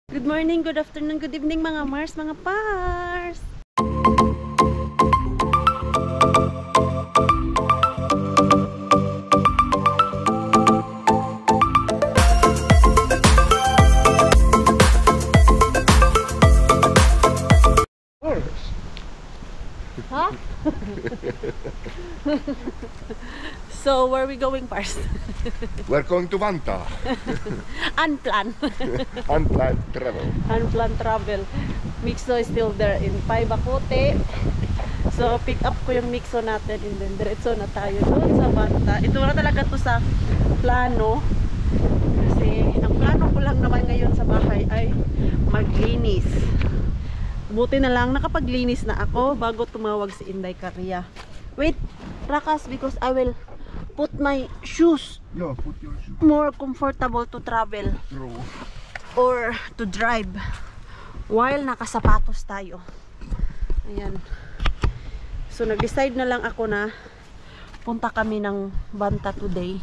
Good morning, good afternoon, good evening mga Mars, mga Pars! Huh? So, where are we going, Pars? We're going to Vantaa. Unplanned. Unplanned travel. Unplanned travel. Mixo is still there in Paibacote. So, pick up ko yung Mixo natin and then diretso na tayo doon sa Vantaa. Ito na talaga to sa plano. Kasi, ang plano ko lang naman ngayon sa bahay ay maglinis. Buti na lang nakapaglinis na ako bago tumawag si Inday Karia. Wait, Rakas, because I will put my shoes Yeah, put your shoes. more comfortable to travel or to drive while nakasapatos tayo. Ayan. So nag-decide na lang ako na punta kami ng Vantaa today.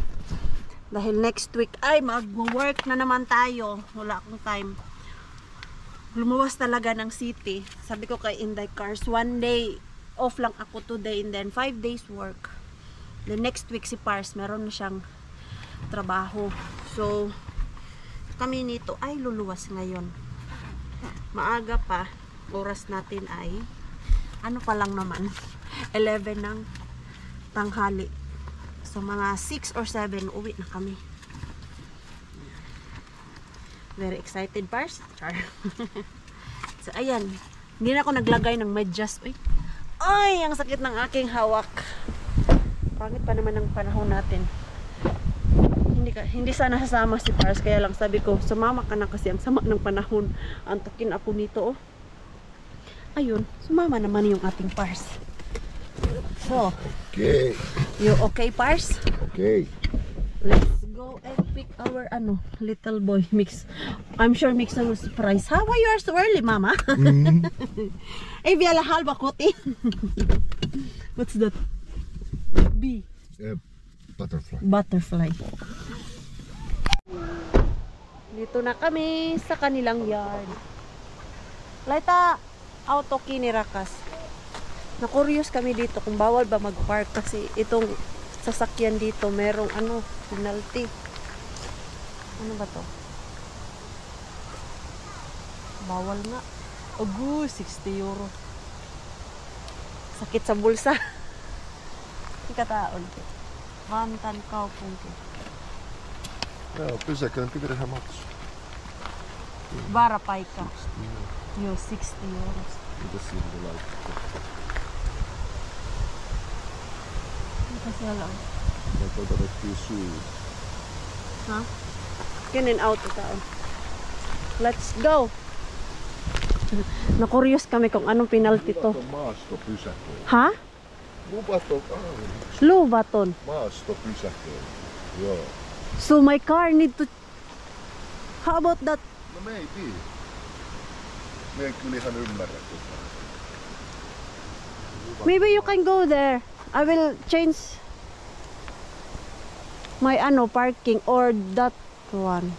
Dahil next week ay mag-work na naman tayo. Wala akong time. Lumuwas talaga ng city. Sabi ko kay Inday Cars, 1 day off lang ako today and then 5 days work. The next week si Pars, meron na siyang trabaho. So, kami nito ay luluwas ngayon. Maaga pa, oras natin ay, ano pa lang naman, 11 ng tanghali. So, mga 6 or 7, uwi na kami. Very excited, Pars. Char. So, ayan. Hindi na ako naglagay ng medyas. Uy. Ay, ang sakit ng aking hawak. Pangit pa naman ang panahon natin. Hindi sana sasama si Pars. Kaya lang sabi ko, sumama ka na kasi ang sama ng panahon. Antukin ako nito, oh. Ayun, sumama naman yung ating Pars. So, Okay. you okay, Pars? Okay. Let's go and pick our little boy Mix. I'm sure Mix will surprise. How are you so early, Mama? Eh, biala halba koti. What's that? Bee. Butterfly. Butterfly. Dito na kami sa kanilang yard. Laita, auto kini Rakas. Na-curious kami dito kung bawal ba mag-park kasi itong sasakyan dito merong penalty. Ano ba to? Bawal nga. Ogu, 60 euro. Sakit sa bulsa. Ikataon. Vantaan kaupunki. Ja, pysäköinti virhe maksu. Bara paikka. Joo, 60 euros. Mitä sinne laittaa? Mitä siellä on? Tuolta otettiin suu. Ha? Kenen auto ka on? Let's go! Na-curious kami kung anong penalty to. Luvaton maastopysäköinti. Ha? Luvaton Luvaton. maastopysäköinti. Joo. So my car need to... How about that? No maybe. Me en kyllä ihan ymmärrä sitä. Maybe you can go there. I will change my parking or that one.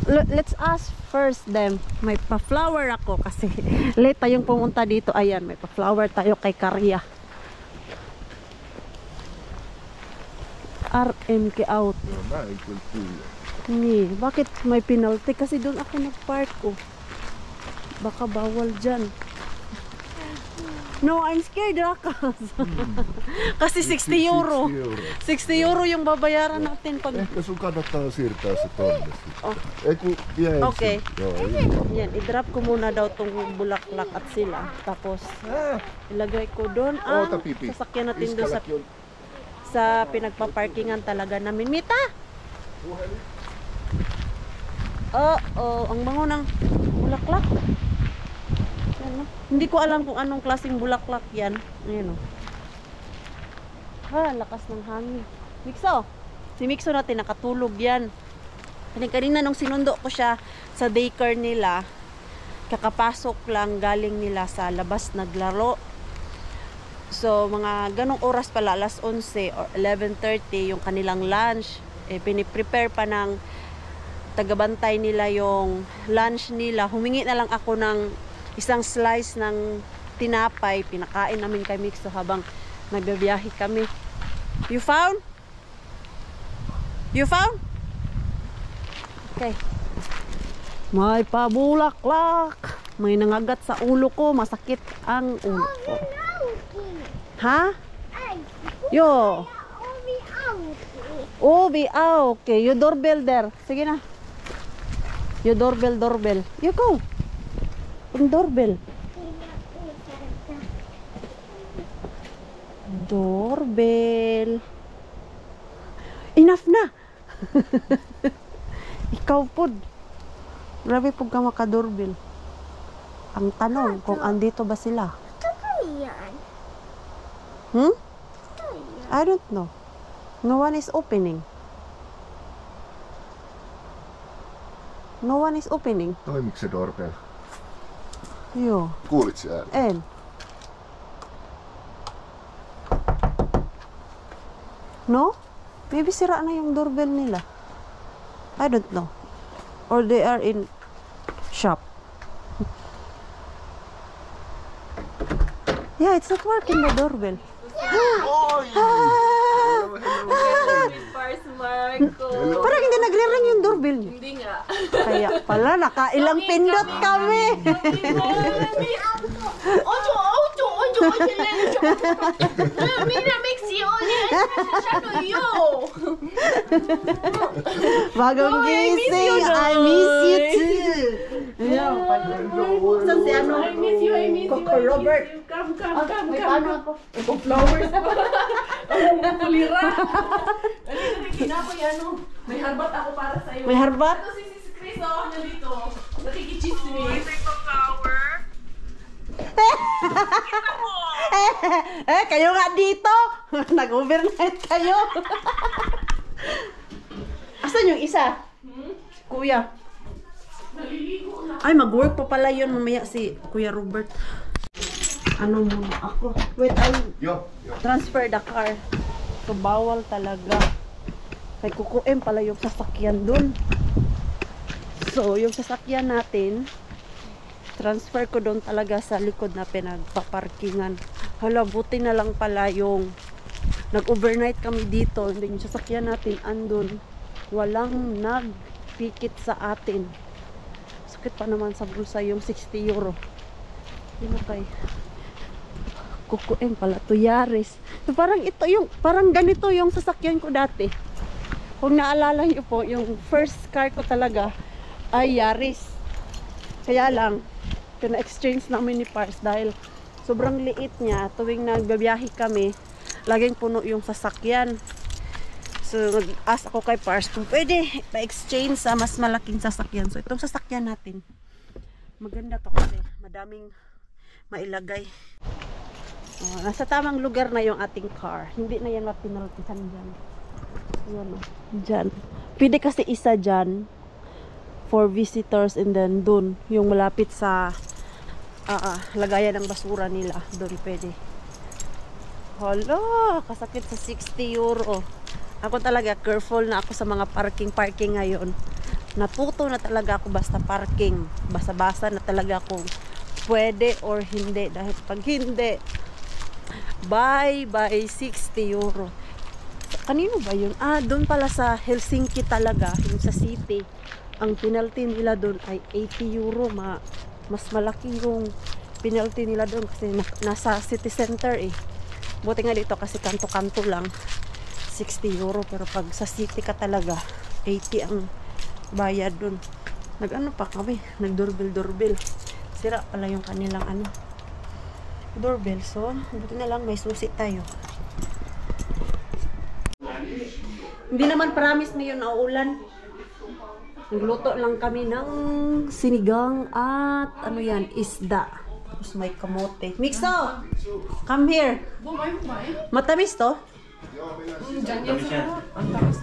Let's ask first them. May pa-flower ako kasi late tayong pumunta dito. Ayan, may pa-flower tayo kay Karia. RMK out. Joo, mä en kyllä tiedä. Ni, bakit may penalty? Kasi doon ako nag-park ko. Baka bawal dyan. No, I'm scared, Rakas. Kasi 60 euro. 60 euro yung babayaran natin pag... Ehkä sun kannattaa siirtää se tonne. Oh. Eiku, vie ensin. Okay. Joo, Yan, i-drop ko muna daw tong bulaklak at sila. Tapos, ilagay ko doon ang Oota, Pipi. sasakyan natin doon sa, Iskalaki on sa pinagpaparkingan talaga namin. Mita! puhelin. Oo, ang bango ng bulaklak. Yan, no? Hindi ko alam kung anong klaseng bulaklak yan. Ayan, o. Lakas ng hangin. Mixo! Si Mixo natin nakatulog yan. Kanina nung sinundo ko siya sa daycare nila, kakapasok lang galing nila sa labas naglaro. So, mga ganong oras pala, alas 11 or 11:30 yung kanilang lunch. Piniprepare pa ng tagabantay nila yung lunch nila. Humingi na lang ako ng isang slice ng tinapay. Pinakain namin kay Mixo habang nagbibiyahe kami. You found? You found? Okay. May pabulaklak. May nangagat sa ulo ko. Masakit ang ulo ko. Ha? Yo. Obi, okay. Your doorbell there. Sige na. Your doorbell. You go. Yung doorbell. Doorbell. Enough na. Ikaw pod. Grabe po ka maka-doorbell. Ang tanong kung andito ba sila. I don't know. No one is opening. No one is opening. Toimiko se doorbell? Joo. Kuulit sä ääni? En. No? Maybe sira na yung doorbell nila. I don't know. Or they are in shop. Yeah, it's not working, the doorbell. Parang hindi nagre-ring yung doorbell niyo. Hindi nga. Kaya pala, nakailang pindot kami. Mina Mixi, Bagong gising. I miss you too. Saan si ano? I miss you. Coco Robert. Come. May paano ako? Flowers pa. Ang pulira. Kinapoy ano. May harbat ako para sa iyo. May harbat? Ito si Chris nandito. Nakikichismis. May flower. Kayo nga dito. Nag-overnight kayo. Asan yung isa? Kuya. Naliligo na. Ay, mag-work pa pala yun mamaya si Kuya Robert. Ano muna ako? Wait, Joo. transfer the car. So, bawal talaga. Kay kukuem pala yung sasakyan dun. So, yung sasakyan natin, transfer ko doon talaga sa likod na pinagpaparkingan. Hala, buti na lang pala yung nag-overnight kami dito. And then yung sasakyan natin andun. Walang nagpikit sa atin. Sakit pa naman sa bulsa yung 60 euro. Yun kay kukuem pala to Yaris. So, parang ito yung, parang ganito yung sasakyan ko dati. Kung naalala niyo po, yung first car ko talaga ay Yaris. Kaya lang, pina-exchange namin ni Pars dahil sobrang liit niya. Tuwing nagbabiyahe kami, laging puno yung sasakyan. So, nag-ask ako kay Pars kung pwede pa-exchange sa mas malaking sasakyan. So, itong sasakyan natin, maganda to kasi madaming mailagay. Nasa tamang lugar na yung ating car. Hindi na yan mapinaltisan dyan. Yan o. Dyan. Pwede kasi isa dyan for visitors and then dun yung malapit sa lagayan ng basura nila. Dun pwede. Hala, kasakit sa 60 euro. Ako talaga careful na ako sa mga parking ngayon. Natuto na talaga ako basta parking. Basa-basa na talaga kung pwede or hindi. Dahil pag hindi, bye 60 euro. Kanino ba yun? Doon pala sa Helsinki talaga, yung sa city. Ang penalty nila doon ay 80 euro. Mas malaki yung penalty nila doon kasi nasa city center eh. Buti nga dito kasi kanto-kanto lang 60 euro. Pero pag sa city ka talaga 80 ang bayad doon. Nag-ano pa kami? Nag-doorbell. Sira pala yung kanilang doorbell. So, buti na lang may susi tayo. Hindi naman promise ngayon na uulan. Nagluto lang kami ng sinigang at ano yan, isda. Tapos may kamote. Mixo! Come here. Matamis to?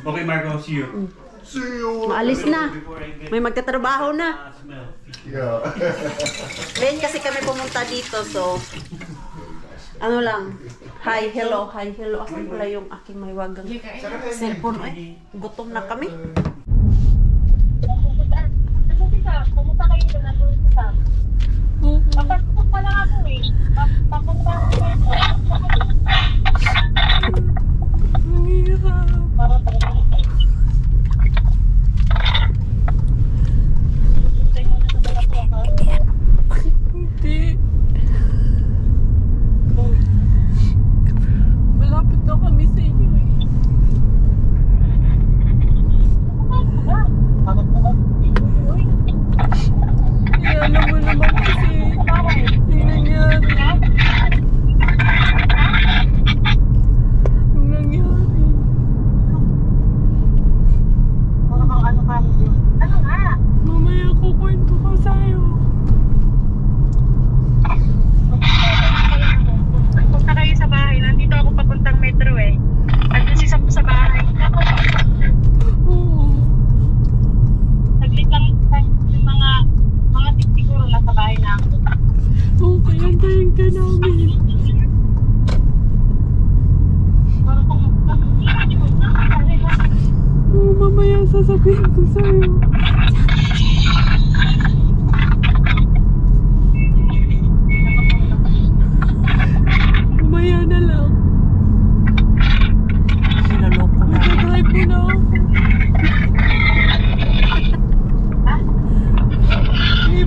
Okay, Marco, see you. See you! Maalis na. May magtatrabaho na. Joo. Then kasi kami pumunta dito, so ano lang, hi, hello. Asan pala yung aking may wagang cellphone? Gutom na kami. ka namin. Oh, mamaya sasabihin ko sa'yo. Mamaya na lang. Sinaloko na. Drive mo na ako.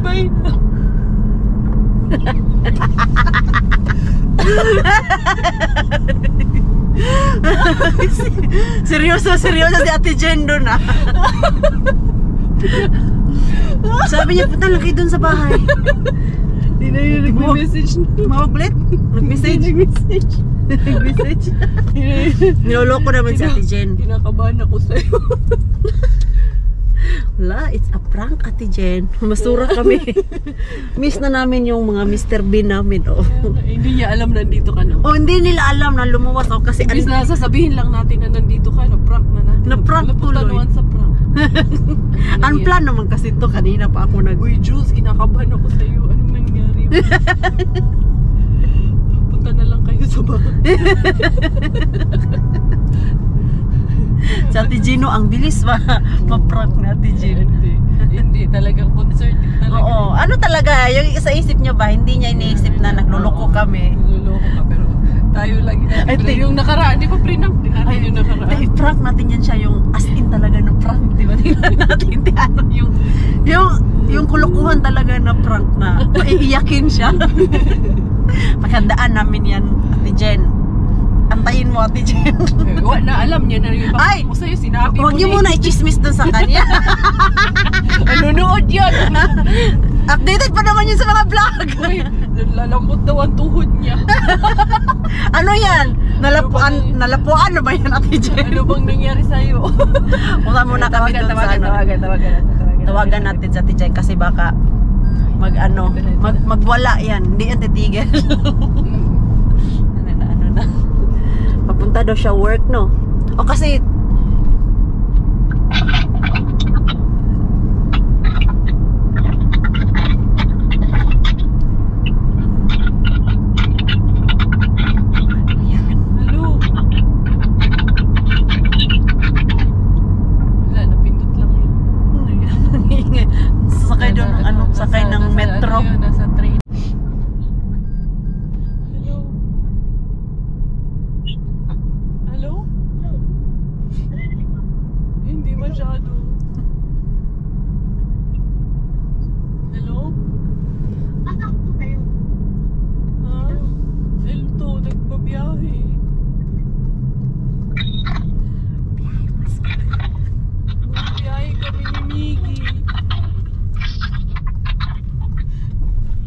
Bye na. Seryoso si Ate Jen doon ah. Sabi niya, punta lang kayo doon sa bahay. Hindi na yun nag-message na. Tumawag ulit? Nag-message? Nag-message? Niloloko naman si Ate Jen. Kinakabahan ako sa'yo. Wala, it's a prank, Ate Jen. Masura kami. Miss na namin yung mga Mr. Bean namin, oh. Hindi niya alam nandito ka na. Oh, hindi nila alam na lumuwas ako kasi Bis na sasabihin lang natin na nandito ka, na-prank na natin. Na-prank Napunta tuloy. naman sa prank. unplanned naman kasi to kanina pa ako nag... Uy, Jules, kinakabahan ako sa'yo. Anong nangyari? Punta na lang kayo sa bahay. Sa Ate Gino, ang bilis ba? Ma-prank na Ate Gino. Hindi talagang concerned talaga. Oo, ano talaga, yung sa isip niya ba, hindi niya iniisip na nagluloko kami. Niloloko ka, pero tayo lang. Ay, Yung nakaraan, di ba prank? Di natin yung nakaraan. I-prank natin yan siya, yung as in talaga na prank, di ba? Tingnan natin, ano, yung kulukuhan talaga na prank na maiiyakin siya. Pagkandaan namin yan, Ate Jen. Antayin mo, Ate Jen. Na alam niya na yung Ay! ko sa'yo, sinabi mo Huwag niyo muna i-chismis dun sa kanya. Nanonood yan! Updated pa naman yun sa mga vlog. Uy, lalambot daw ang tuhod niya. Ano yan? Nalapuan na ba yan, Ate Jen? Ano bang nangyari sa'yo? Wala muna kami dun sa ano. Tawagan natin sa Ate Jen kasi baka magwala yan. Hindi yan titigil. Ano na. Papunta daw siya work, no? O kasi Hello? Wala, napindot lang yun. sakay doon ng sakay ng metro. Nasa train. Hello? Hello? Hindi masyado. Hello? Ha? Elto, nagbabiyahe. Magbiyahe kami ni Miggy.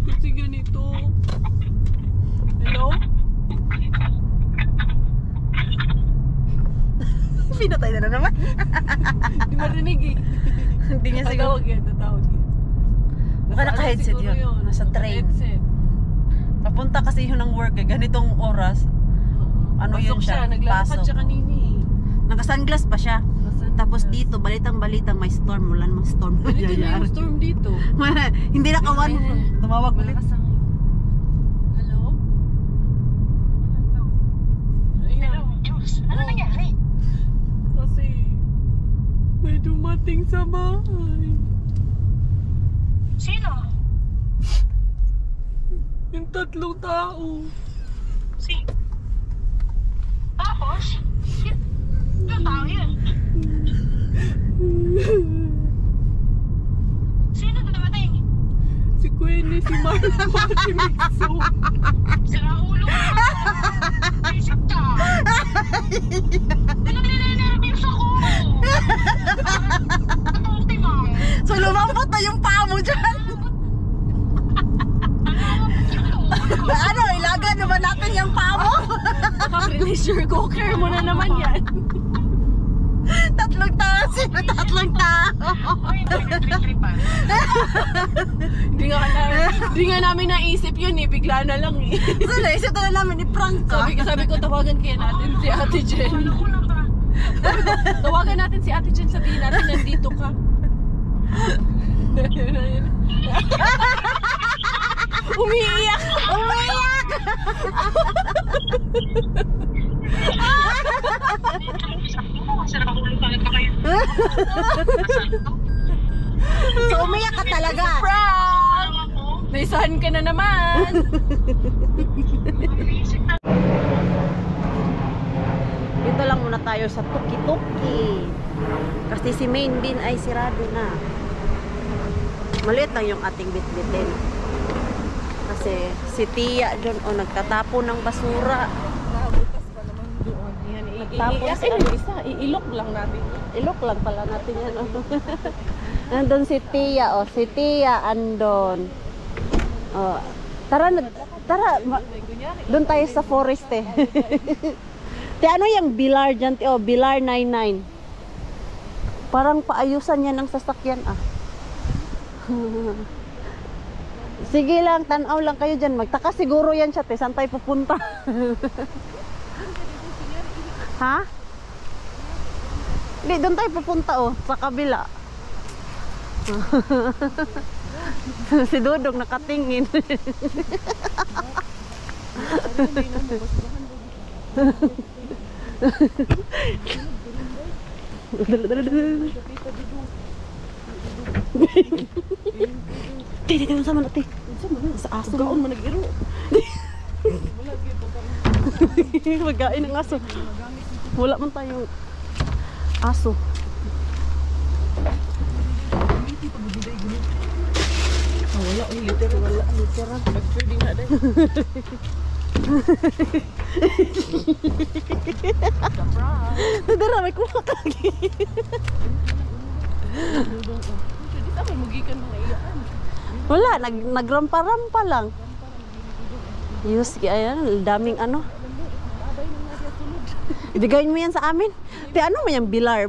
Kasi ganito. Hello? Pinatay na naman. Hindi marinig eh. Hindi niya siguro. Tatawag yan. Baka naka-headset yun. Nasa train. Headset. Papunta kasi yun ng work eh. Ganitong oras. Ano yun siya? Naglalakad Pasok. siya kanina eh. Naka-sunglass pa siya. Tapos dito, balitang-balitang may storm. Wala namang storm. Ganito na yung storm dito. Hindi nakawan. Tumawag ulit. Malakas ang... Hello? Hello, Jules. Ano nangyari? Kasi may dumating sa bahay. Sino? Yung 3 tao. Tapos? Sino tao yun? Sino na dumating? Si Queenie, si Marco, si Mixo. Sira ulo ka. Isip ka. Nilanervyos ako. Ano ultima? So lumambot na yung paa mo dyan. Ano, ilaga naman natin yung paa mo. Naka-pressure cooker mo na naman yan. 3 tao sila, 3 tao. Ay, nagtritripan. Hindi nga namin naisip yun eh, bigla na lang eh. So naisip na namin i-prank ka. Sabi ko tawagan kaya natin si Ate Jen. Ako na ba? Tawagan natin si Ate Jen, sabihin natin nandito ka. Umiiyak! Umiyak! Sira ulo talaga kayo. So, umiyak ka talaga. Prank! Ako, Naisahan ka na naman! isip na Dito lang muna tayo sa Tuki-Tuki. Kasi si main bin ay sirado na. Maliit lang yung ating bitbitin. Kasi si Tia doon nagtatapo ng basura. Butas pa naman doon. Yan, Tapos, iyakin yung isa. Iilok lang natin. Ilok lang pala natin yan. Nandun si Tia. Si Tia andon. Tara, doon tayo sa forest eh. Te, ano yung Bilar dyan? Bilar 99. Parang paayusan yan ng sasakyan ah. Sige lang, tanaw lang kayo dyan. Magtaka siguro yan siya, te. Saan tayo pupunta? Ha? Hindi, doon tayo pupunta sa kabila. Si Dudong nakatingin. Titi, sama na, te. Sa aso mo. Gaon mo nag-iro. Magain ng aso. Wala man tayong aso. Wala, literal. Wala, literal. Pag-pwede nga dahil. Nadara, may kuha ka lagi. Pwede sa amin, magikan mga iyaan. Wala, nagrampa-rampa lang. Yus, ayan, daming ano. Ibigay mo yan sa amin. Te, ano mo yan? Bilar.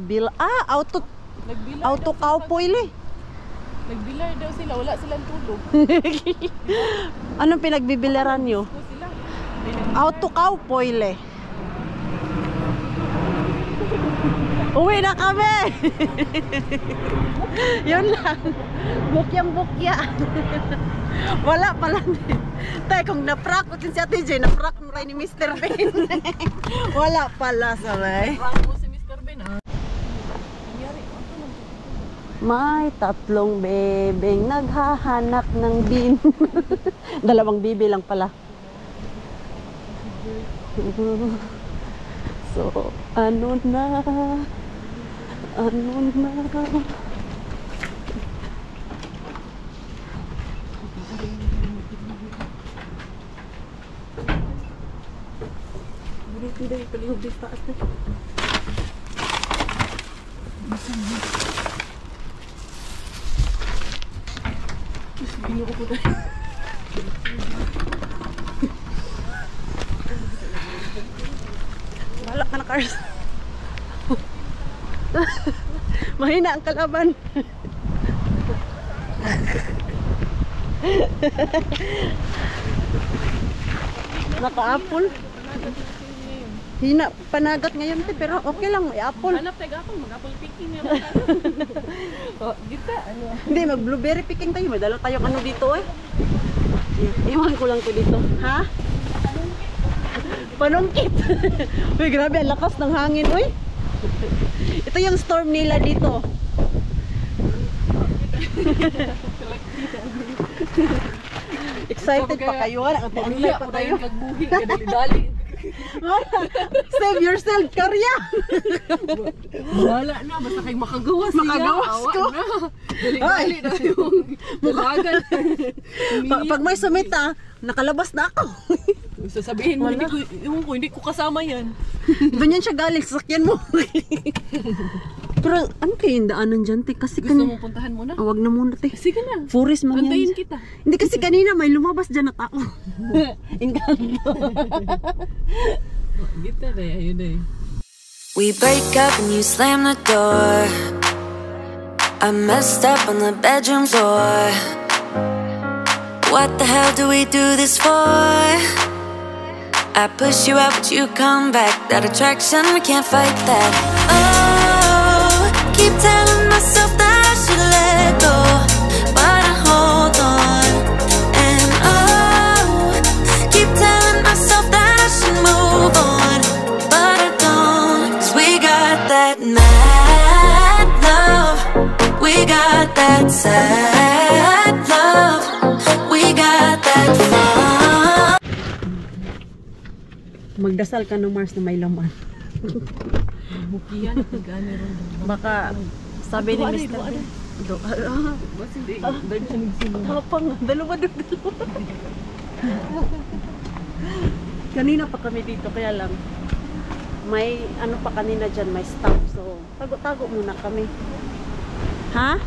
Auto cowboy eh. Nagbilar daw sila, wala silang tulog. Anong pinagbibilaran nyo? Ko sila. Auto cowboy eh. Uwi na kami! Yun lang. Bukyang-bukya. Wala pala. Tay, kung na-prank ko si Ate Jay, na-prank mo tayo ni Mr. Ben. Wala pala, sabay. Prank mo si Mr. Ben, ah. Nangyari, May tatlong bebeng naghahanap ng bin. Dalawang bebe lang pala. So, ano na? Hindi, palihog di taas na. Bino ko po tayo. Wala ka na, Cars. Mahina ang kalaban. Naka-apple. Hina, panagat ngayon, te, pero okay lang, may apple. Hanap tayo ako, mag-apple picking nga. Oh, gita, ano? Hindi, mag-blueberry picking tayo. May dala tayong ano dito eh. Iwan ko lang to dito. Ha? Panungkit. Uy, grabe, ang lakas ng hangin, uy. Ito yung storm nila dito. Excited pa kayo? Nag-online pa tayo. Kagbuhi, kadali-dali. Save yourself, karya! Wala na, basta kayo makagawas siya. Makagawas Awa ko. na. Dali-dali na yung dalagan. Pag may sumita, nakalabas na ako. Sasabihin mo, hindi ko kasama yan. Doon yan siya galing, sasakyan mo. Pero ano kayo yung daanan dyan, te? Kasi Gusto mong puntahan mo na? Wag na muna, te. Sige na. Forest man yan. Antayin kita. Hindi kasi kanina may lumabas dyan na tao. Engkanto. Gita na, ayun na. We break up and you slam the door. I messed up on the bedroom floor. What the hell do we do this for? I push you out but you come back. That attraction, we can't fight that. Oh, keep telling myself that I should let go, but I hold on. And oh, keep telling that sad love. We got that fun. Magdasal ka ng Mars na may laman. Bukiyan, gani ron. Baka sabi ni Mr. Mas hindi. Daghan sila. Tapang, dalawa. Kanina pa kami dito, kaya lang may ano pa kanina dyan, may stop. So, tago-tago muna kami. Ha?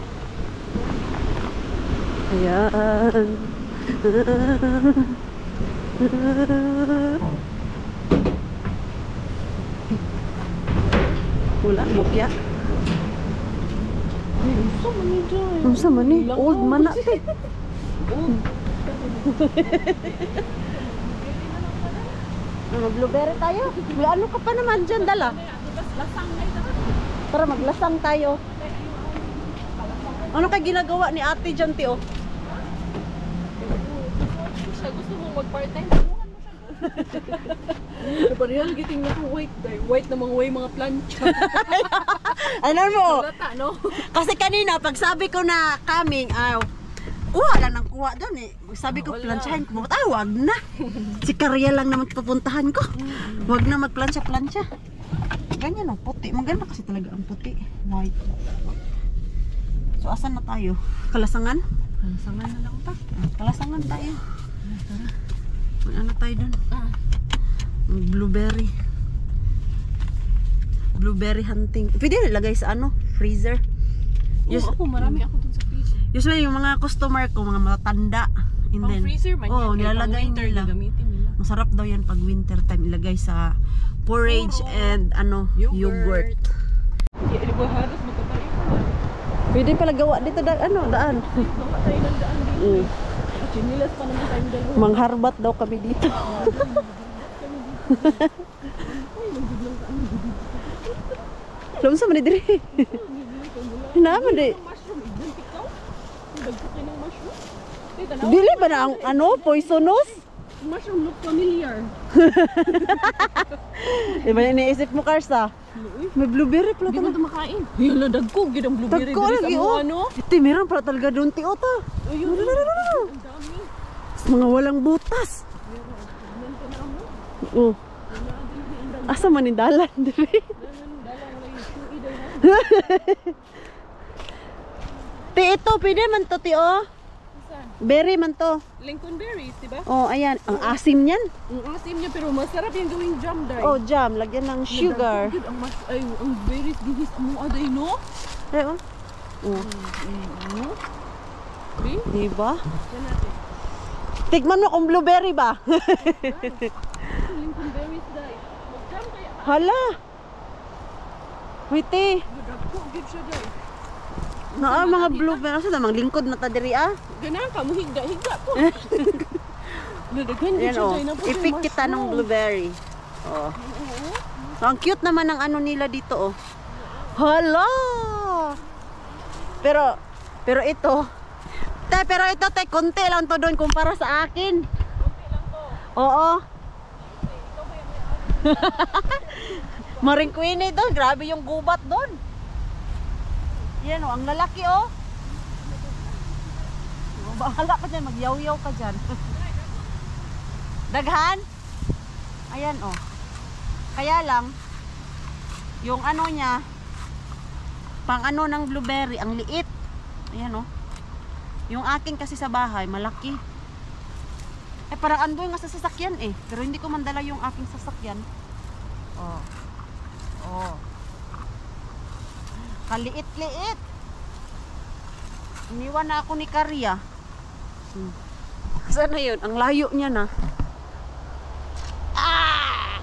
Ayan. Wala, mukya. Ang sama ni, old man na. Blueberry tayo. May ano ka pa naman dyan, dala? Para maglasang tayo. Ano ka ginagawa ni ate dyan, Tio? Siya gusto mo mag-part-time. Parehas giting na ko white dye. White na mga plancha. Ano mo? Lata, no? Kasi kanina, pag sabi ko na coming, kuha lang ng kuha doon eh. Sabi ko, plansyahin ko. Wag na. Si Karya lang naman papuntahan ko. Wag na magplansya-plansya. Ganyan ang puti. Maganda kasi talaga ang puti. White. So, asan na tayo? Kalasangan? Kalasangan na lang pa. Kalasangan tayo. Ano tayo doon? Blueberry. Blueberry hunting. Pwede nilagay sa ano? Freezer. Ako, marami ako dun sa freezer. Usually yung mga customer ko, mga matatanda. And Pang freezer man yan. Nilalagay Pang winter nila. gagamitin nila. Masarap daw yan pag winter time. Ilagay sa porridge and yogurt. Di ba halos magkatayo pa na? Pwede pala gawa dito daan. Gawa tayo ng daan dito. Chinilas pa naman tayong dalawa. Mangharbat daw kami dito. Alam sa mani diri. Naman di. Mushroom, identic ka? Dagkukin ng mushroom? Teka, Dili ba na ang poisonous? mushroom look familiar. Di ba iniisip mo, Karsa? May blueberry pala Di mo talaga. ito makain. Ayun na, dagko. Gidang blueberry. Dagko diri sa lagi, mga oh. ano. Iti, meron pala talaga doon, Tio, ta. Ayun, ang dami. Mga walang butas. Oh. Asa manindalan, diri? Ti, ito, pwede man to, Tio. Berry man to. Lincoln berries, diba? Oh, ayan. Ang asim niyan. Ang asim niya pero masarap yung gawing jam dahil. Oh, jam. Lagyan ng sugar. Ang berries gihis mo aday no? Eh, oh. Oh. Be? Diba? Yan natin. Tigman mo kung blueberry ba? Lincoln berries dahil. Mag-jam kaya. Hala. Wait, eh. Dagko, gid siya dahil. Naa, mga blueberry. Asa namang lingkod na ta diri, ah? Ganaan ka mo higda po. Nadaghan gid Ayan, siya oh. dahil. Ipik kita ng blueberry. Oh. Ang cute naman ng ano nila dito, oh. Hala! Pero ito, pero ito, konti lang to doon kumpara sa akin. Konti lang to. Oo. Ikaw ba yung Maring Queenie doon. Grabe yung gubat doon. Yan, oh. Ang lalaki, oh. Oh, bahala ka dyan. Magyaw-yaw ka dyan. Daghan? Ayan, oh. Kaya lang, yung ano niya, pang ano ng blueberry, ang liit. Ayan, oh. Yung akin kasi sa bahay, malaki. Eh, parang andoy nga sa sasakyan, eh. Pero hindi ko mandala yung aking sasakyan. Oh. Oh. Kaliit-liit. Iniwan na ako ni Karya. Saan na yun? Ang layo niya na. Ah!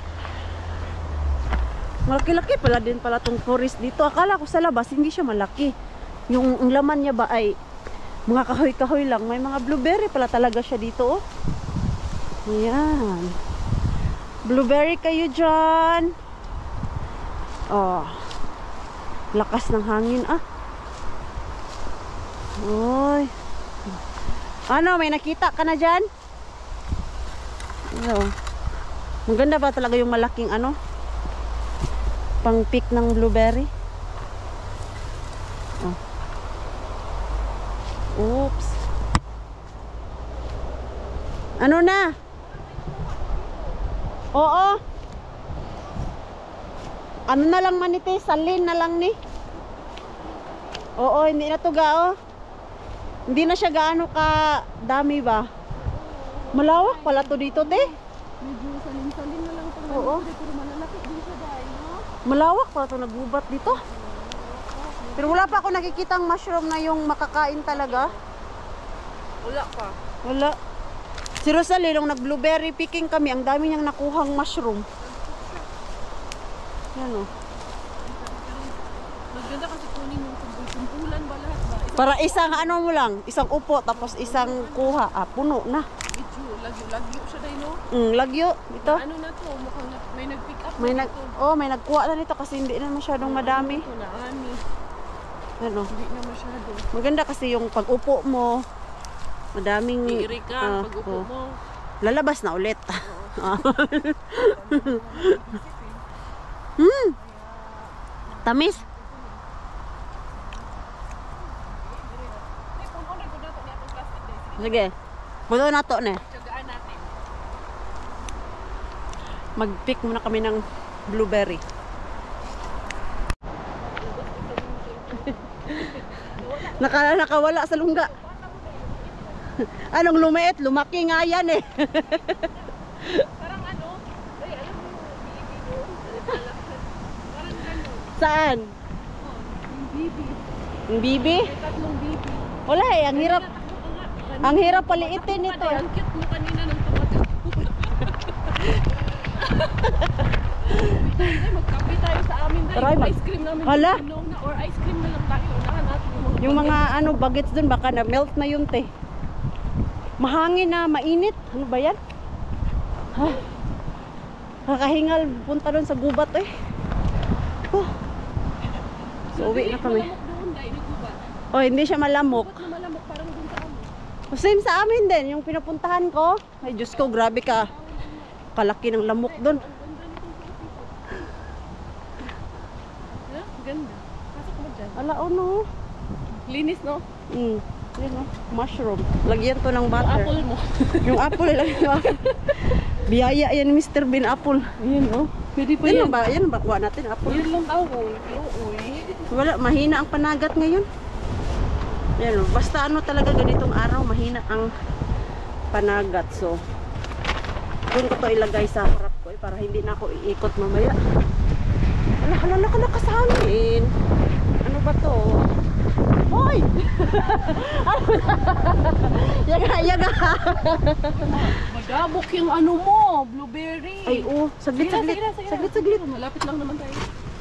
Malaki-laki pala din pala tong forest dito. Akala ko sa labas hindi siya malaki. Yung ang laman niya ba ay mga kahoy-kahoy lang. May mga blueberry pala talaga siya dito, oh. Ayan. Blueberry kayo dyan. Oh. Lakas ng hangin, ah. Oy. Ano, may nakita ka na dyan? Ano? Maganda ba talaga yung malaking ano? Pang pick ng blueberry? Oh. Oops. Ano na? Oo. Ano na lang manite, salin na lang ni. Oo, hindi na to gao. Hindi na siya gaano ka dami ba? Malawak pala to dito, te. Medyo salin-salin na lang itong Oo. pero malalaki din siya dahil, no? Malawak pala to nagubat dito. Pero wala pa ako nakikitang mushroom na yung makakain talaga. Wala pa. Wala. Si Rosalie, nung nag-blueberry picking kami, ang dami niyang nakuhang mushroom. Yan o. Maganda kasi kunin yung kumpulan ba lahat ba? Para isang ano mo lang, isang upo, tapos isang kuha. Ah, puno na. Medyo lagyo siya dahil, no? Lagyo. Ito. Ano na to? Mukhang may nag-pick up May na nag, dito. oh, may nagkuha na nito kasi hindi na masyadong madami. Ito na, ani. Ano. Hindi na masyado. Maganda kasi yung pag-upo mo, madaming Iiri ka pag upo oh. mo. Lalabas na ulit. Tamis. Sige. Buto na to ne. Tsagaan natin. Mag-pick muna kami ng blueberry. Nakawala sa lungga. Anong lumiit? Lumaki nga yan eh. Parang ano? Ay, alam mo yung bibi doon? Parang gano'n. Saan? Yung bibi. Yung bibi? May tatlong bibi. Wala eh, ang hirap. Tatakbo ka nga. Ang hirap paliitin ito. Ay, ang cute mo kanina nung tumatakbo. Ay, magkape tayo sa amin dahil Try, ice cream namin. Hala. Inom na, or ice cream na lang tayo. Unahan natin Yung mga ano bagets dun baka na melt na yun te. Mahangin na, mainit. Ano ba yan? Ha? Kakahingal punta dun sa gubat eh. Oh. So uwi na kami. Malamok doon dahil nagubat. Oh, hindi siya malamok. Ba't na malamok parang doon sa amin? Same sa amin din, yung pinupuntahan ko. Ay Diyos ko, grabe ka. Kalaki ng lamok dun. Ha? Ganda. Pasok mo dyan. Ala, oh no. Linis, no? Yun oh, mushroom. Lagyan to ng butter. Apple mo. Yung apple, lagyan mo. Biyaya yan, Mr. Bean apple. Ayan, oh. Pwede pa Yan yan. ba? Yan ba? Kuha natin apple. Yan lang daw, uy. Uy. Wala, mahina ang panagat ngayon. Yan, oh, basta ano talaga ganitong araw, mahina ang panagat. So, doon ko to ilagay sa harap ko para hindi na ako iikot mamaya. Hala ka nakasamin. Ano ba to? Hoy! Yaga. Madabok yung ano mo, blueberry. Ay, oh, saglit. Saglit. Malapit lang naman tayo.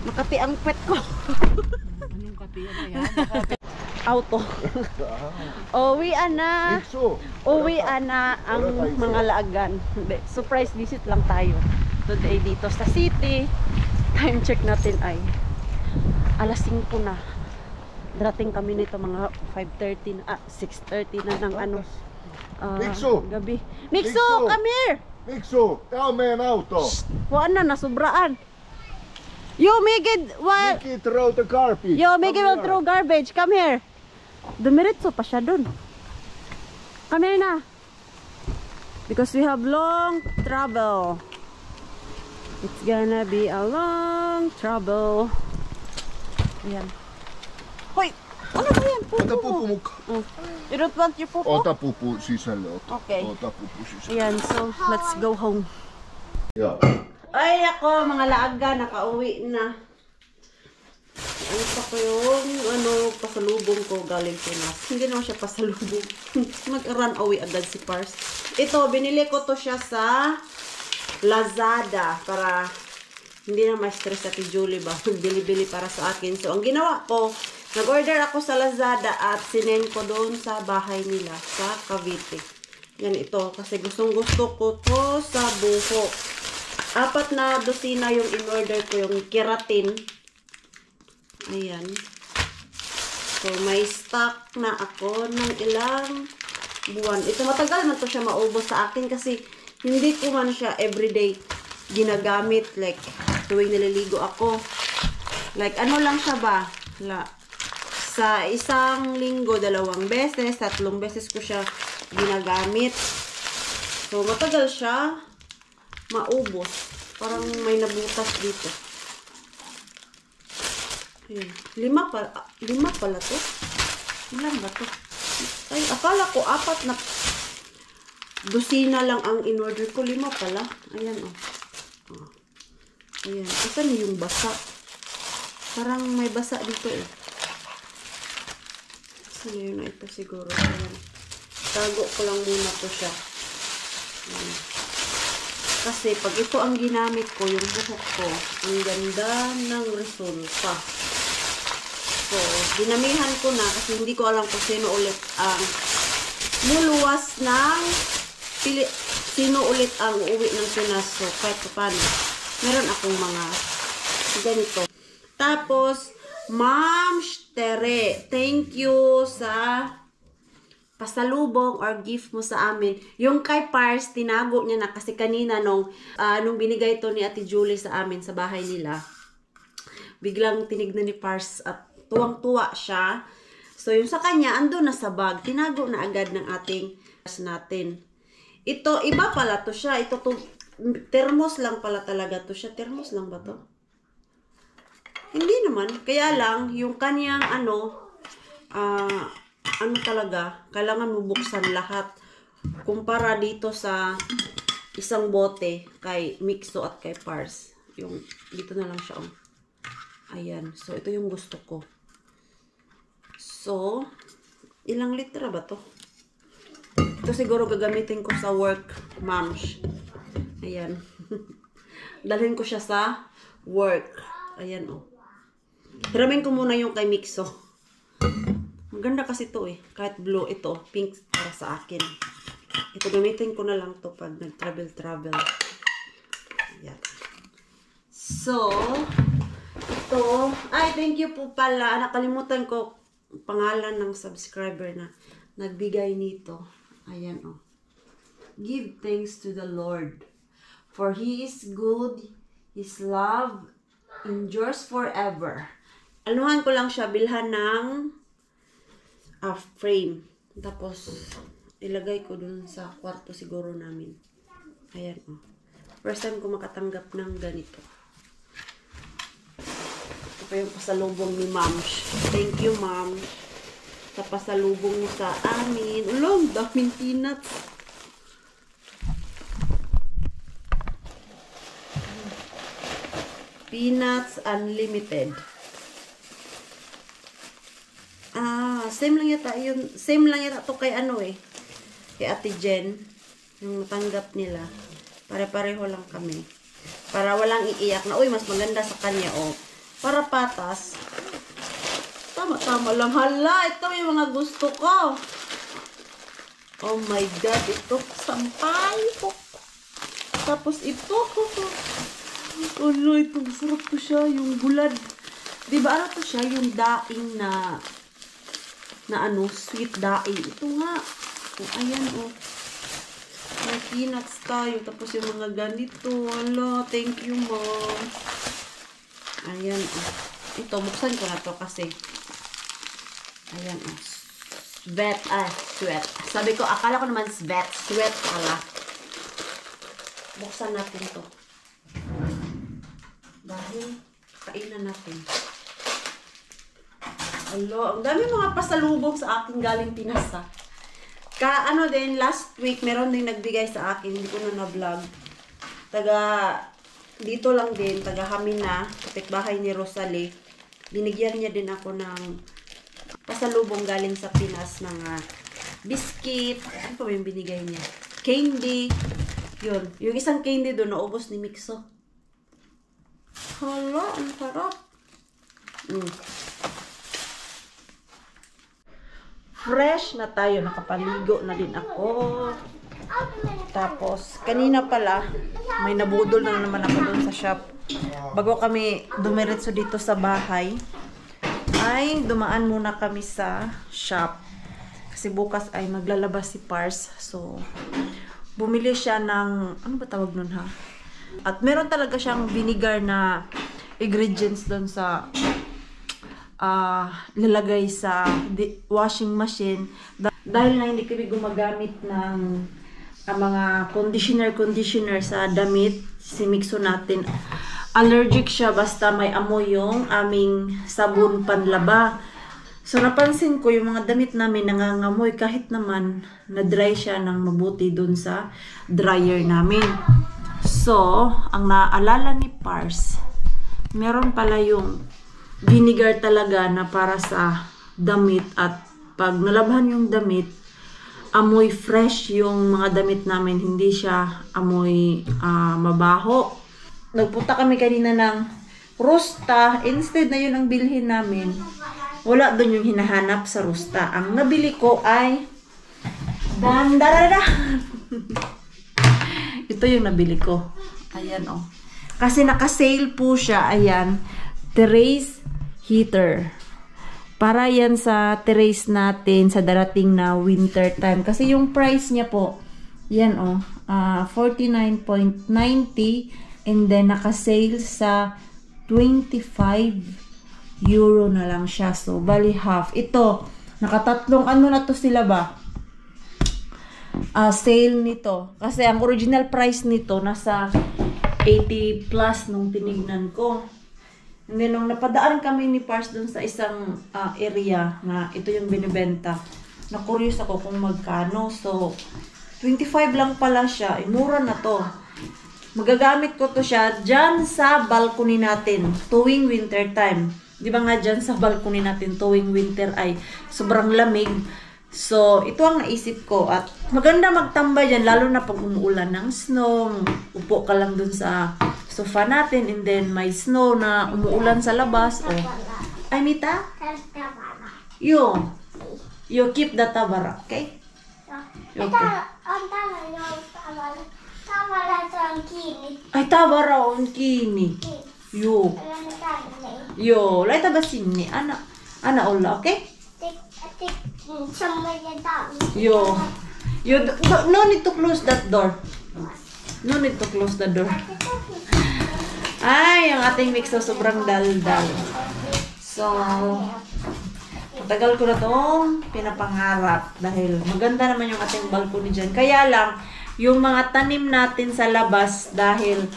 Makati ang pet ko. Anong katiyan na yan? Auto. Uwian na. Ikso. Uwian na ang mga laagan. Hindi, surprise visit lang tayo today dito sa city. Time check natin ay alas 5 na. Darating kami nito mga 5:30 na, 6:30 na ng ano. Mikso! Gabi. Mikso, Mikso! come here! Mikso, tää on meidän auto. Huwag na, nasubraan. Yo, make it, what? Miki throw the garbage. Yo, make it Come will throw garbage. Come here. Dumiretso pa siya dun. Come here na. Because we have long travel. It's gonna be a long travel. Ayan. Hoy! Ano ba yan? Ota Pupo pupu mo. mukaan. Oh. You don't want your pupo? Ota pupu sisälle. Okay. Ota pupu sisälle. Ayan, so let's go home. Joo. Ay, ako, mga laaga, nakauwi na. Ano pa ko yung, pasalubong ko galing Pinas. Hindi naman siya pasalubong. Mag-run away agad si Pars. Ito, binili ko to siya sa Lazada para hindi na ma-stress si Julie ba. Bili-bili para sa akin. So, ang ginawa ko, nag-order ako sa Lazada at sinend ko doon sa bahay nila sa Cavite. Yan ito. Kasi gustong-gusto ko to sa buho. 4 na dosina yung in-order ko, yung keratin. Ayan. So, may stock na ako ng ilang buwan. Ito, matagal na to siya maubos sa akin kasi hindi ko man siya everyday ginagamit. Like, tuwing naliligo ako. Like, ano lang siya ba? Sa isang linggo, 2 beses, 3 beses ko siya ginagamit. So, matagal siya maubos. Parang may nabutas dito. Ayan. 5 pala to. Ilan ba to? Ay, akala ko 4 na dosina lang ang in-order ko. 5 pala. Ayan, oh. Ayan. Asan yung basa? Parang may basa dito, eh. Saan yun na ito siguro? Ayan. Tago ko lang muna to siya. Ayan. Kasi pag ito ang ginamit ko, yung buhok ko, ang ganda ng resulta. So, dinamihan ko na kasi hindi ko alam kung sino ulit ang luluwas ng sino ulit ang uuwi ng Pinas. So, kahit paano, meron akong mga ganito. Tapos, Ma'am Tere, thank you sa pasalubong or gift mo sa amin. Yung kay Pars, tinago niya na kasi kanina nung binigay to ni Ate Julie sa amin sa bahay nila. Biglang tinignan ni Pars at tuwang-tuwa siya. So, yung sa kanya, ando na sa bag. Tinago na agad ng ating natin. Ito, iba pala to siya. Ito to, thermos lang pala talaga to siya. Thermos lang ba to? Hindi naman. Kaya lang, yung kanyang talaga, kailangan mo buksan lahat. Kumpara dito sa isang bote kay Mixo at kay Pars. Yung, dito na lang siya. Oh. Ayan. So, ito yung gusto ko. So, ilang litra ba to? Ito siguro gagamitin ko sa work, moms. Ayan. Dalhin ko siya sa work. Ayan, oh. Hiramin ko muna yung kay Mixo. Maganda kasi to eh. Kahit blue, ito, pink para sa akin. Ito, gamitin ko na lang to pag nag-travel. Ayan. So, ito. Ay, thank you po pala. Nakalimutan ko pangalan ng subscriber na nagbigay nito. Ayan, oh. Give thanks to the Lord, for He is good, His love endures forever. Anuhan ko lang siya, bilhan ng frame. Tapos, ilagay ko dun sa kwarto siguro namin. Ayan, oh. First time ko makatanggap ng ganito. Ito pa yung pasalubong ni Ma'am. Thank you, Ma'am. Sa pasalubong mo sa amin. Ulong, daming peanuts. Peanuts Unlimited. Same lang yata yun. Same lang yata to kay kay Ate Jen. Yung tanggap nila. Pare-pareho lang kami. Para walang iiyak na, uy, mas maganda sa kanya, oh. Para patas. Tama-tama lang. Hala, ito yung mga gusto ko. Oh my God, ito. Sampay ko. Tapos ito. Oh no, ito. Masarap to siya. Yung bulad. Diba ano to siya? Yung daing na sweet daing. Ito nga. Oh, ayan, oh. May peanuts tayo. Tapos yung mga ganito. Hala, thank you, Mom. Ayan, oh. Ito, buksan ko na to kasi. Ayan, oh. Sweat. Sabi ko, akala ko naman sweat pala. Buksan natin to. Dahil, kainan natin. Alo, ang dami mga pasalubong sa akin galing Pinas, ha. Last week, meron din nagbigay sa akin. Hindi ko na na-vlog. Dito lang din, taga Hamina, kapitbahay ni Rosalie. Binigyan niya din ako ng pasalubong galing sa Pinas, mga biscuit. Ano pa ba yung binigay niya? Candy. Yun. Yung isang candy doon, naubos ni Mixo. Hala, ang sarap. Fresh na tayo. Nakapaligo na din ako. Tapos, kanina pala, may nabudol na naman ako doon sa shop. Bago kami dumiretso dito sa bahay, ay dumaan muna kami sa shop. Kasi bukas ay maglalabas si Pars. So, bumili siya ng, ano ba tawag nun, ha? At meron talaga siyang vinegar na ingredients doon sa lalagay sa washing machine dahil na hindi kami gumagamit ng mga conditioner sa damit. Simikso natin. Allergic siya basta may amoy yung aming sabon panlaba. So napansin ko yung mga damit namin nangangamoy kahit naman na-dry siya ng mabuti dun sa dryer namin. So, ang naalala ni Pars, meron pala yung vinegar talaga na para sa damit at pag nalabhan yung damit, amoy fresh yung mga damit namin, hindi siya amoy mabaho. Nagpunta kami kanina ng Rusta, instead na yun ang bilhin namin, wala doon yung hinahanap sa Rusta. Ang nabili ko ay ito yung nabili ko. Ayan oh. Kasi naka-sale po siya. Ayan. Terrace heater. Para yan sa terrace natin sa darating na winter time. Kasi yung price niya po, yan oh, 49.90 and then naka-sale sa 25 euro na lang siya. So, bali half. Ito, nakatatlong ano na to sila ba? Sale nito. Kasi ang original price nito nasa 80 plus nung tinignan ko. And then, nung napadaan kami ni Pars dun sa isang area na ito yung binibenta, na-curious ako kung magkano. So, 25 lang pala siya. Mura na to. Magagamit ko to siya dyan sa balcony natin tuwing winter time. Di ba nga dyan sa balcony natin tuwing winter ay sobrang lamig. So, ito ang naisip ko. At maganda magtambay dyan, lalo na pag umuulan ng snow. Upo ka lang dun sa sofa natin and then may snow na umuulan sa labas. Oh. Ay, Mita? You keep the tabara, okay? Okay. Ay, tabara on kini. Yo, laita ba sinni? Ana olla, okay? Yo, no need to close that door. No need to close the door. Ay, ang ating mixo sobrang dal-dal. So, matagal ko na itong pinapangarap dahil maganda naman yung ating balcony dyan. Kaya lang, yung mga tanim natin sa labas dahil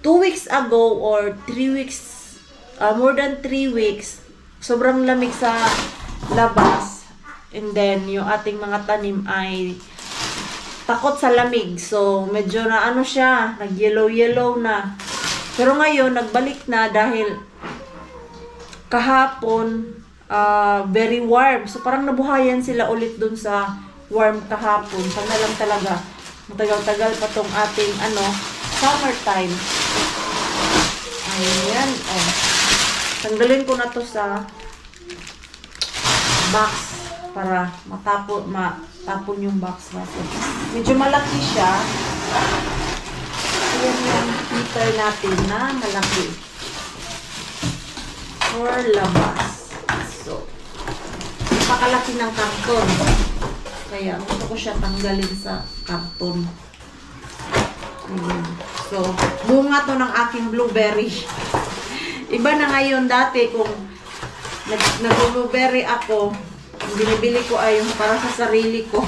2 weeks ago or 3 weeks, more than 3 weeks, sobrang lamig sa labas. And then, yung ating mga tanim ay takot sa lamig. So, medyo na ano siya, nag-yellow-yellow na. Pero ngayon, nagbalik na dahil kahapon, very warm. So, parang nabuhayan sila ulit dun sa warm kahapon. Sana lang talaga, matagal-tagal pa tong ating, summertime. Ayan, oh. Tanggalin ko na to sa box para matapon yung box natin. Medyo malaki siya. Ayan yung heater natin na malaki. For labas. So, napakalaki ng karton. Kaya gusto ko siya tanggalin sa karton. So, bunga to ng aking blueberry. Iba na ngayon dati kung nag-blueberry ako, binibili ko ay yung para sa sarili ko.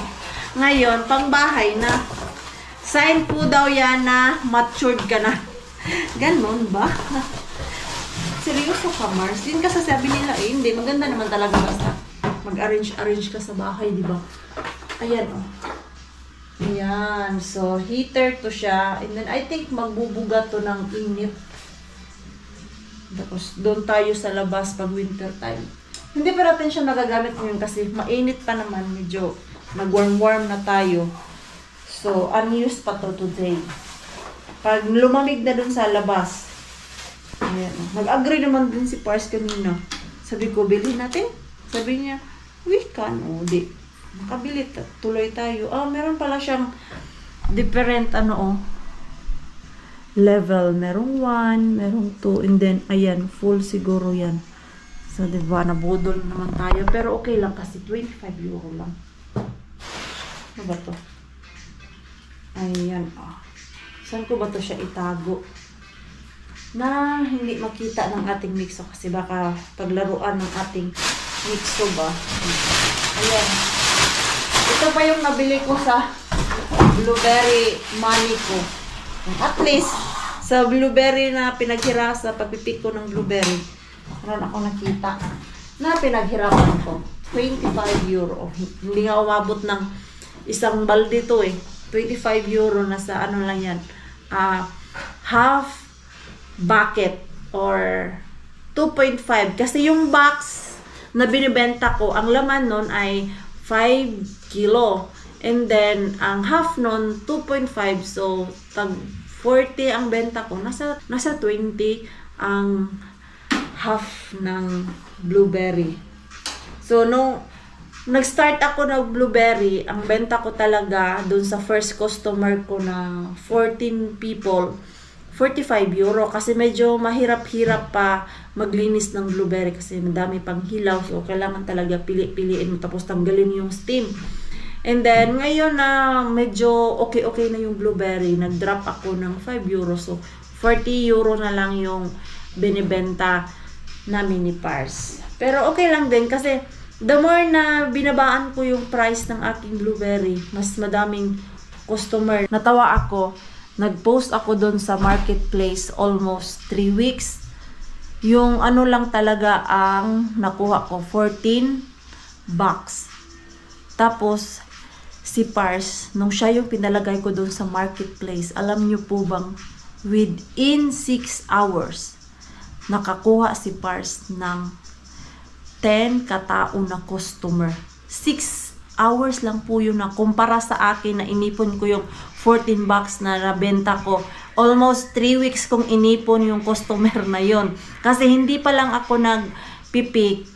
Ngayon, pang bahay na. Sign po daw yan na matured ka na. Ganon ba? Seryoso ka, Mars? Yun kasi sabi nila, hindi. Maganda naman talaga basta mag-arrange ka sa bahay, di ba? Ayan, oh. Ayan. So, heater to siya. And then, I think magbubuga to ng init. Tapos, doon tayo sa labas pag winter time. Hindi pa natin siya nagagamit ngayon kasi mainit pa naman. Medyo nag-warm-warm na tayo. So, unused pa to today. Pag lumamig na dun sa labas. Ayan. Nag-agree naman din si Pars kanina. Sabi ko, bilhin natin. Sabi niya, we can. O, di. Makabili. Tuloy tayo. Meron pala siyang different, level. Merong 1, merong 2, and then, ayan, full siguro yan. So, diba, nabudol naman tayo. Pero okay lang kasi 25 euro lang. Ano ba to? Ayan, Saan ko ba to siya itago? na hindi makita ng ating mixo kasi baka paglaruan ng ating mixo ba. Ayan. Ito pa yung nabili ko sa blueberry money ko. At least, sa blueberry na pinaghirapan sa pagpipik ko ng blueberry, meron ako nakita na pinaghirapan ko. 25 euro. Hindi nga umabot ng isang balde to eh. 25 euro na sa ano lang yan. Half bucket or 2.5. Kasi yung box na binibenta ko, ang laman nun ay 5 kilo. And then, ang half nun, 2.5. So, tag 40 ang benta ko. Nasa 20 ang half ng blueberry. So, nung nag-start ako ng blueberry, ang benta ko talaga dun sa first customer ko na 14 people, 45 euro. Kasi medyo mahirap-hirap pa maglinis ng blueberry kasi madami pang hilaw. So, kailangan talaga pili-piliin mo tapos tanggalin yung steam. And then, ngayon na medyo okay na yung blueberry, nag-drop ako ng 5 euro. So, 40 euro na lang yung binibenta namin ni Pars. Pero okay lang din kasi the more na binabaan ko yung price ng aking blueberry, mas madaming customer. Natawa ako, nag-post ako doon sa marketplace almost 3 weeks. Yung ano lang talaga ang nakuha ko, 14 bucks. Tapos, si Pars, nung siya yung pinalagay ko doon sa marketplace, alam niyo po bang, within 6 hours, nakakuha si Pars ng 10 katao na customer. 6 hours lang po yun na kumpara sa akin na inipon ko yung 14 bucks na nabenta ko. Almost 3 weeks kong inipon yung customer na yon. Kasi hindi pa lang ako nagpipik,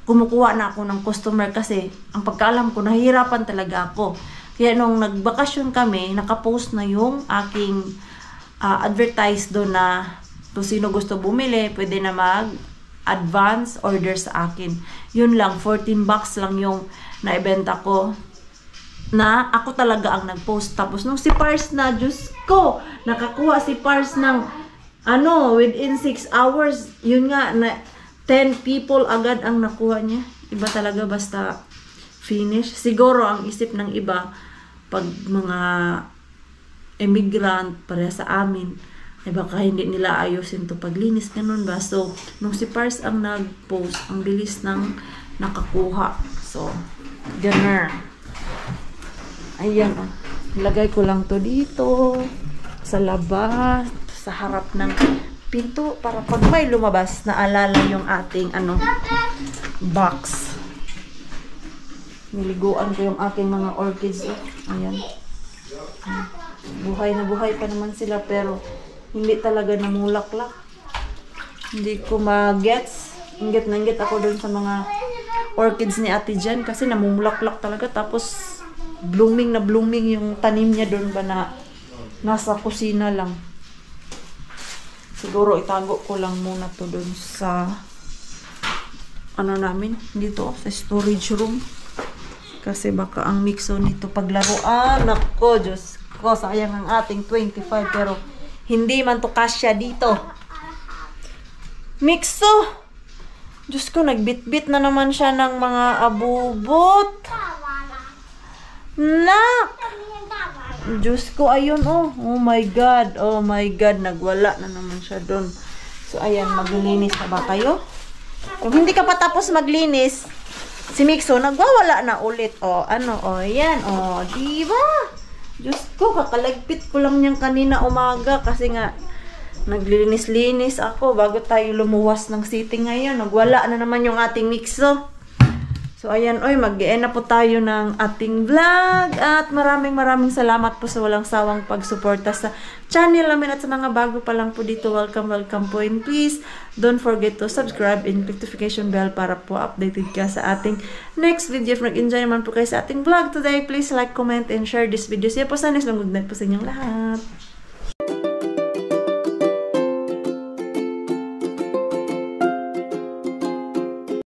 kumukuha na ako ng customer kasi ang pagkaalam ko, nahihirapan talaga ako. Kaya nung nagbakasyon kami, nakapost na yung aking advertise doon na kung sino gusto bumili, pwede na mag-advance order sa akin. Yun lang, 14 bucks lang yung naibenta ko na ako talaga ang nag-post. Tapos nung si Pars na, Diyos ko, nakakuha si Pars ng within 6 hours, yun nga, na 10 people agad ang nakuha niya. Iba talaga basta finish. Siguro ang isip ng iba, pag mga immigrant para sa amin, ay baka hindi nila ayusin to paglinis, ganun ba? So, nung si Pars ang nag-post, ang bilis ng nakakuha. So, ganun. Ayan, ilagay ko lang to dito, sa labas, sa harap ng pinto para pag may lumabas naalala yung ating box. Niliguan ko yung aking mga orchids. Ayan. Buhay na buhay pa naman sila pero hindi talaga namulaklak. Hindi ko ma-gets. Inggit na inggit ako dun sa mga orchids ni Ate Jen kasi namumulaklak talaga tapos blooming na blooming yung tanim niya dun ba na nasa kusina lang. Siguro itago ko lang muna to dun sa namin dito sa storage room kasi baka ang mixo nito paglaruan. Nako, Diyos ko, sayang ang ating 25 pero hindi man to kasya dito. Mixo, Diyos ko, nagbitbit na naman siya ng mga abubot. Nak! Diyos ko, ayun, oh my God, nagwala na naman siya doon. So, ayan, maglilinis na ba kayo? Kung hindi ka pa tapos maglinis, si Mixo, nagwawala na ulit. Ayan, diba? Diyos ko, kakalagpit ko lang niyang kanina umaga kasi nga, naglilinis-linis ako bago tayo lumuwas ng city ngayon. Nagwala na naman yung ating Mixo. So, ayan, mag-e-end na po tayo ng ating vlog. At maraming salamat po sa walang sawang pagsuporta sa channel namin at sa mga bago pa lang po dito. Welcome po. And please, don't forget to subscribe and notification bell para po updated ka sa ating next video. If nag-enjoy naman po kayo sa ating vlog today, please like, comment, and share this video. Siya po sana. Good night po sa inyong lahat.